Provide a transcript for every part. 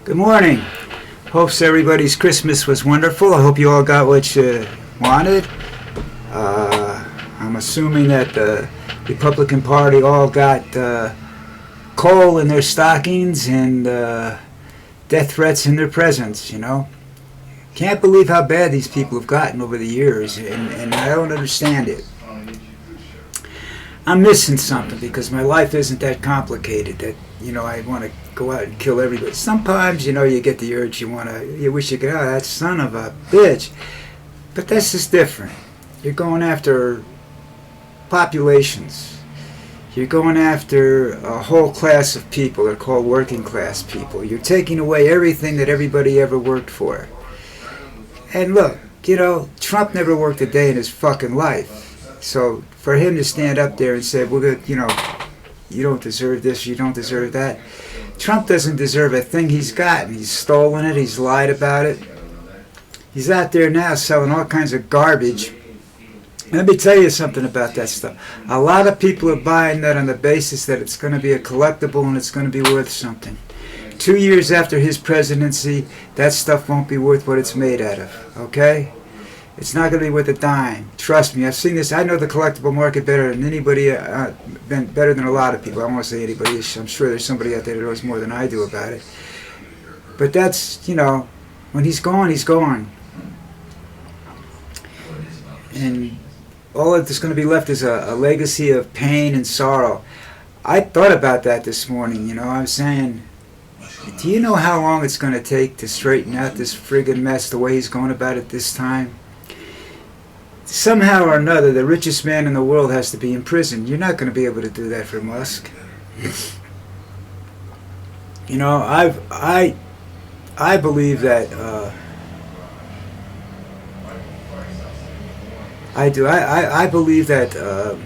Good morning. Hopes everybody's Christmas was wonderful. I hope you all got what you wanted. I'm assuming that the Republican Party all got coal in their stockings and death threats in their presents, you know. Can't believe how bad these people have gotten over the years, and I don't understand it. I'm missing something because my life isn't that complicated that, I want to go out and kill everybody. Sometimes, you get the urge, you wish you could, that son of a bitch. But that's just different. You're going after populations. You're going after a whole class of people. They're called working class people. You're taking away everything that everybody ever worked for. And look, Trump never worked a day in his fucking life. So for him to stand up there and say, well, you don't deserve this, you don't deserve that. Trump doesn't deserve a thing he's gotten. He's stolen it, he's lied about it. He's out there now selling all kinds of garbage. Let me tell you something about that stuff. A lot of people are buying that on the basis that it's going to be a collectible and it's going to be worth something. 2 years after his presidency, that stuff won't be worth what it's made out of, okay? It's not going to be worth a dime. Trust me, I've seen this. I know the collectible market better than anybody, better than a lot of people. I don't want to say anybody. I'm sure there's somebody out there that knows more than I do about it. But that's, when he's gone, he's gone. And all that's going to be left is a legacy of pain and sorrow. I thought about that this morning, I'm saying, do you know how long it's going to take to straighten out this friggin' mess the way he's going about it this time? Somehow or another, the richest man in the world has to be in prison. You're not going to be able to do that for Musk. I believe that I do. I believe that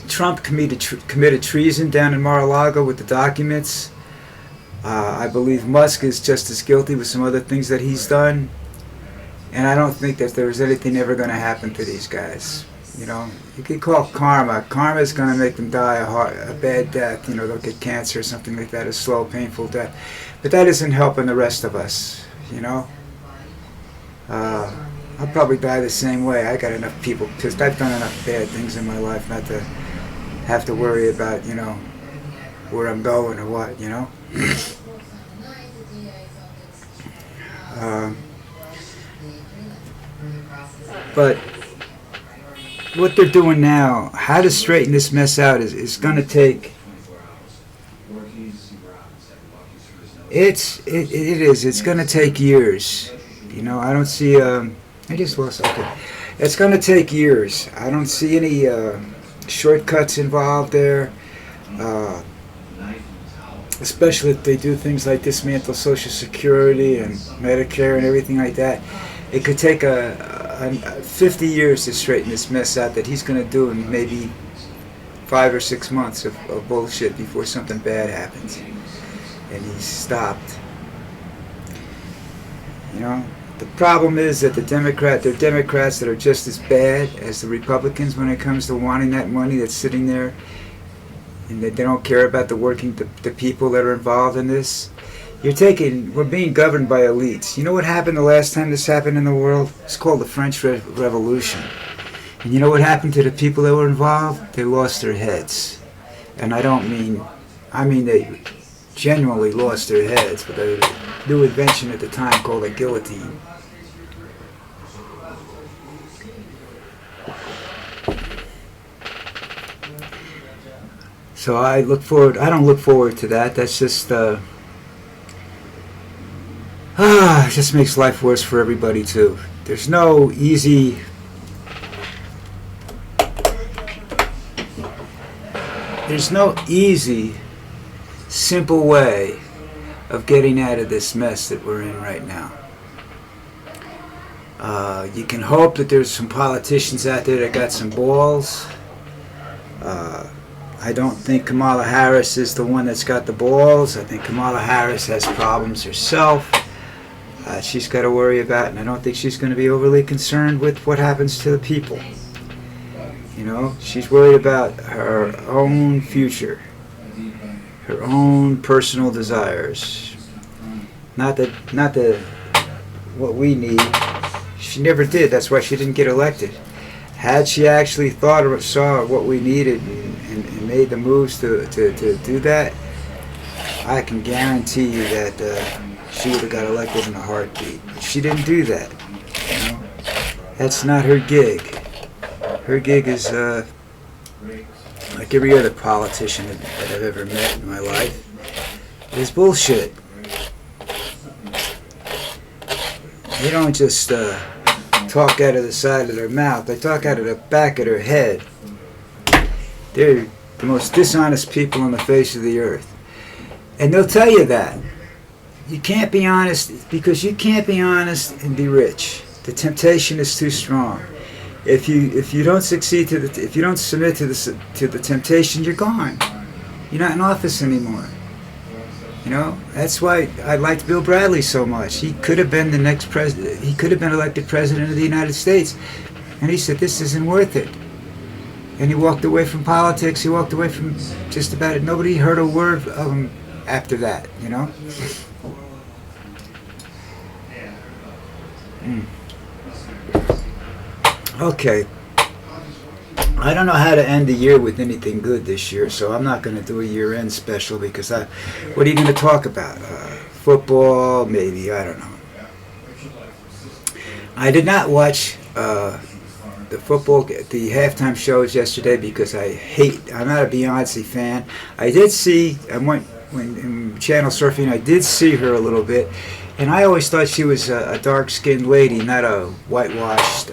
Trump committed treason down in Mar-a-Lago with the documents. I believe Musk is just as guilty with some other things that he's done. And I don't think that there's anything ever going to happen to these guys. You could call karma. Karma is going to make them die a bad death. They'll get cancer or something like that, a slow, painful death. But that isn't helping the rest of us, I'll probably die the same way. I got enough people pissed. I've done enough bad things in my life not to have to worry about, where I'm going or what, But what they're doing now, how to straighten this mess out is going to take. It's going to take years. I don't see. I just lost. Okay, it's going to take years. I don't see any shortcuts involved there. Especially if they do things like dismantle Social Security and Medicare and everything like that. It could take 50 years to straighten this mess out that he's going to do in maybe 5 or 6 months of bullshit before something bad happens. And he's stopped. The problem is that they're Democrats that are just as bad as the Republicans when it comes to wanting that money that's sitting there, and that they don't care about the people that are involved in this. We're being governed by elites. You know what happened the last time this happened in the world? It's called the French Revolution. And you know what happened to the people that were involved? They lost their heads. And I mean they genuinely lost their heads with a new invention at the time called a guillotine. So I don't look forward to that. That's just, it just makes life worse for everybody too. There's no easy, simple way of getting out of this mess that we're in right now. You can hope that there's some politicians out there that got some balls. I don't think Kamala Harris is the one that's got the balls. I think Kamala Harris has problems herself. She's got to worry about, and I don't think she's going to be overly concerned with what happens to the people. She's worried about her own future. her own personal desires. Not the what we need. She never did. That's why she didn't get elected. Had she actually thought or saw what we needed and made the moves to do that, I can guarantee you that she would have got elected in a heartbeat. But she didn't do that. You know? That's not her gig. Her gig is like every other politician that I've ever met in my life. Is bullshit. They don't just talk out of the side of their mouth. They talk out of the back of their head. They're the most dishonest people on the face of the earth. And they'll tell you that. You can't be honest, because you can't be honest and be rich. The temptation is too strong. If you don't succeed if you don't submit to the temptation, you're gone. You're not in office anymore. You know, that's why I liked Bill Bradley so much. He could have been the next president. He could have been elected president of the United States. And he said, this isn't worth it. And he walked away from politics. He walked away from just about it. Nobody heard a word of him after that, you know? Okay. I don't know how to end the year with anything good this year, so I'm not going to do a year-end special because what are you going to talk about? Football, maybe, I don't know. I did not watch the halftime shows yesterday because I'm not a Beyonce fan. I did see, when in channel surfing, I did see her a little bit, and I always thought she was a dark-skinned lady, not a whitewashed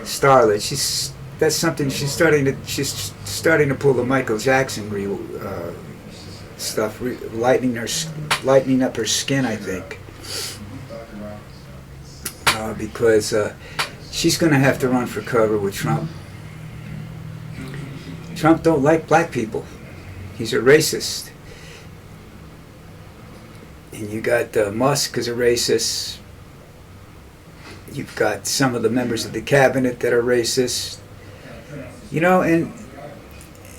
starlet. She's starting to pull the Michael Jackson stuff, lightening up her skin, I think, because she's going to have to run for cover with Trump. Trump don't like black people. He's a racist. And you got Musk is a racist. You've got some of the members of the cabinet that are racist. You know, and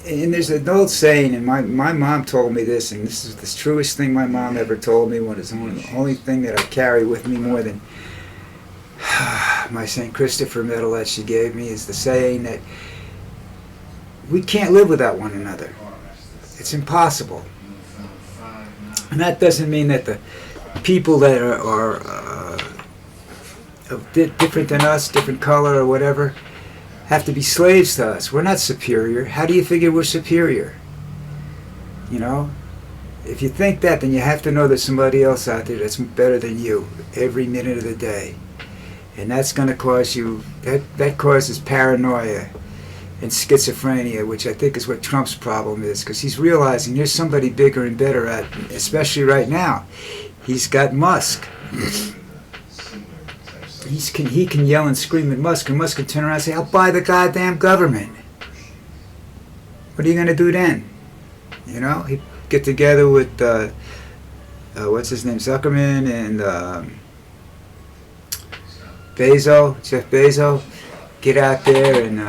there's an old saying, and my mom told me this, and this is the truest thing my mom ever told me. It's the only thing that I carry with me more than my St. Christopher medal that she gave me, is the saying that we can't live without one another. It's impossible. And that doesn't mean that the people that are different than us, different color or whatever, have to be slaves to us. We're not superior. How do you figure we're superior? You know? If you think that, then you have to know there's somebody else out there that's better than you every minute of the day. And that's going to cause you, that causes paranoia and schizophrenia, which I think is what Trump's problem is, because he's realizing there's somebody bigger and better at, especially right now. He's got Musk. He can yell and scream at Musk, and Musk can turn around and say, I'll buy the goddamn government. What are you going to do then? You know, he'd get together with, what's his name, Zuckerman and Jeff Bezos, get out there and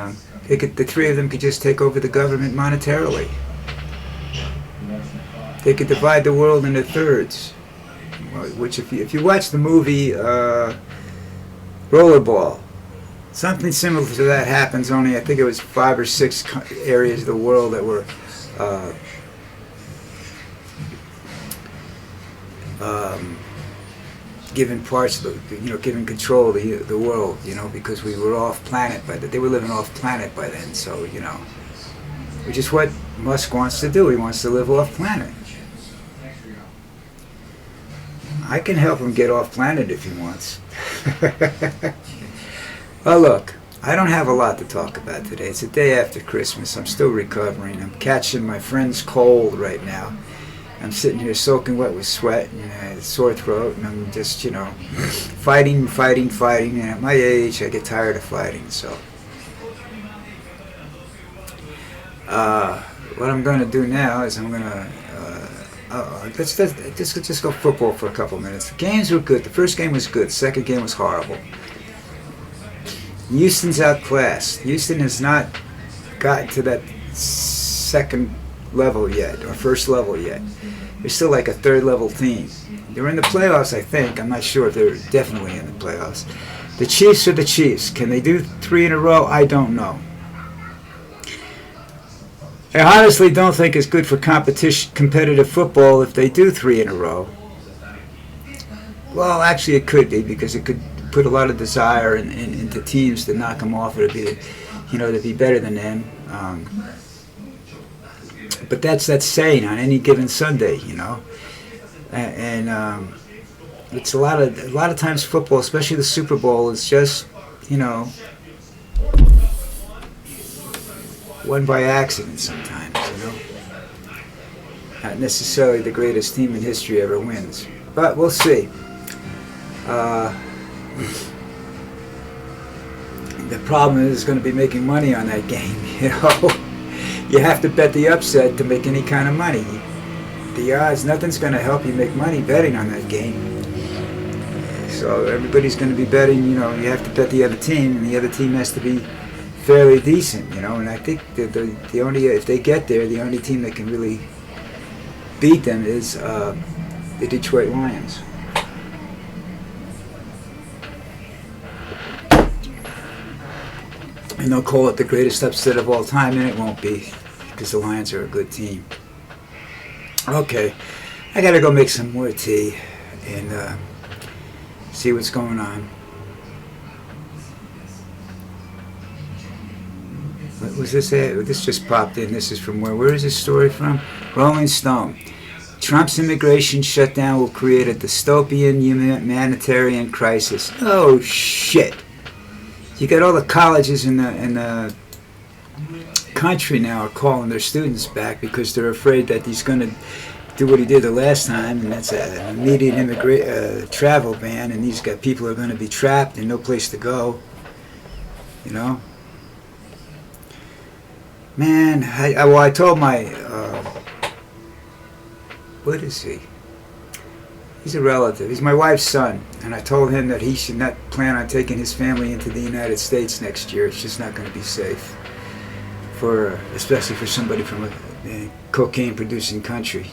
the three of them could just take over the government monetarily. They could divide the world into thirds, which if you watch the movie Rollerball, something similar to that happens, only I think it was 5 or 6 areas of the world that were given parts of given control of the world, because we were off planet they were living off planet by then, so, which is what Musk wants to do. He wants to live off planet. I can help him get off planet if he wants. Well, look, I don't have a lot to talk about today. It's the day after Christmas. I'm still recovering. I'm catching my friend's cold right now. I'm sitting here soaking wet with sweat and a sore throat, and I'm just, fighting. And at my age, I get tired of fighting, so. What I'm going to do now is I'm going to let's just go football for a couple minutes. The games were good. The first game was good. The second game was horrible. Houston's outclassed. Houston has not gotten to that second level yet, or first level yet. They're still like a third level team. They're in the playoffs, I think. I'm not sure if they're definitely in the playoffs. The Chiefs are the Chiefs. Can they do 3 in a row? I don't know. I honestly don't think it's good for competitive football if they do 3 in a row. Well, actually, it could be, because it could put a lot of desire into teams to knock them off, or to be, to be better than them. But that's saying on any given Sunday, and it's a lot of times football, especially the Super Bowl, is just won by accident sometimes. Not necessarily the greatest team in history ever wins, but we'll see. The problem is going to be making money on that game. You have to bet the upset to make any kind of money. The odds, nothing's going to help you make money betting on that game. So everybody's going to be betting. You have to bet the other team, and the other team has to be fairly decent. And I think that the only, if they get there, the only team that can really beat them is the Detroit Lions. And they'll call it the greatest upset of all time, and it won't be, because the Lions are a good team. Okay, I gotta go make some more tea and see what's going on. What was this? This just popped in. This is from where? Where is this story from? Rolling Stone. Trump's immigration shutdown will create a dystopian humanitarian crisis. Oh shit! You got all the colleges in the country now are calling their students back because they're afraid that he's going to do what he did the last time, and that's an immediate travel ban, and these people are going to be trapped and no place to go. Man, I told my what is he? He's a relative. He's my wife's son, and I told him that he should not plan on taking his family into the United States next year. It's just not going to be safe, especially for somebody from a cocaine-producing country.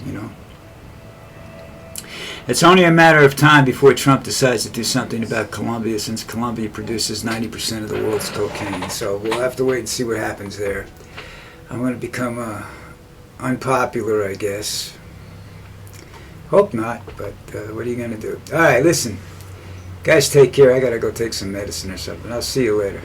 It's only a matter of time before Trump decides to do something about Colombia, since Colombia produces 90% of the world's cocaine. So we'll have to wait and see what happens there. I'm going to become unpopular, I guess. Hope not, but what are you going to do? All right, listen. Guys, take care. I got to go take some medicine or something. I'll see you later.